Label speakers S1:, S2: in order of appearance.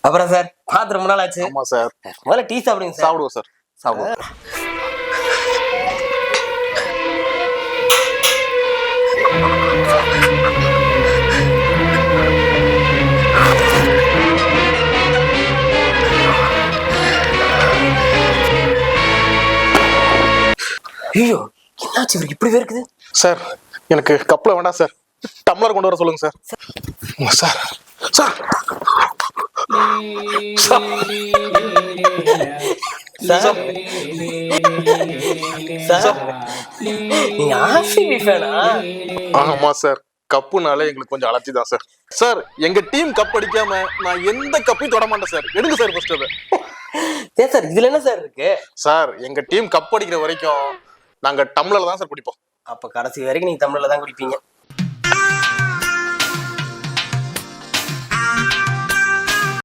S1: அப்புறம் சார் பார்த்து ரொம்ப நாள் ஆச்சு.
S2: ஆமா சார்.
S1: முதல்ல டீ சாப்பிடுங்க சார்.
S2: சாப்பிடுவோம் சார், சாப்பிடுவோம்.
S1: ஐயோ, என்னாச்சு இவருக்கு இப்படி இருக்குது?
S2: சார் எனக்கு கப்ல வேண்டாம் சார், டம்ளர் கொண்டு வர சொல்லுங்க sir. Sir sir
S1: sir sir நீங்க ஆர்சிபி ஃபேனா?
S2: ஆமா சார், கப்புனாலே எங்களுக்கு கொஞ்சம் அலர்ஜி தான் சார். சார் எங்க டீம் கப் அடிக்காம நான் எந்த கப்பையும் தொட மாட்டேன் சார். எடுங்க சார் ஃபர்ஸ்ட் அதை.
S1: ஏன் சார் இதுல என்ன சார் இருக்கு?
S2: சார் எங்க டீம் கப் அடிக்கிற வரைக்கும் நாங்க டம்ளர்ல தான் சார் குடிப்போம்.
S1: அப்ப கடைசி வரைக்கும் நீங்க தமிழ்ல தான் குடிப்பீங்க.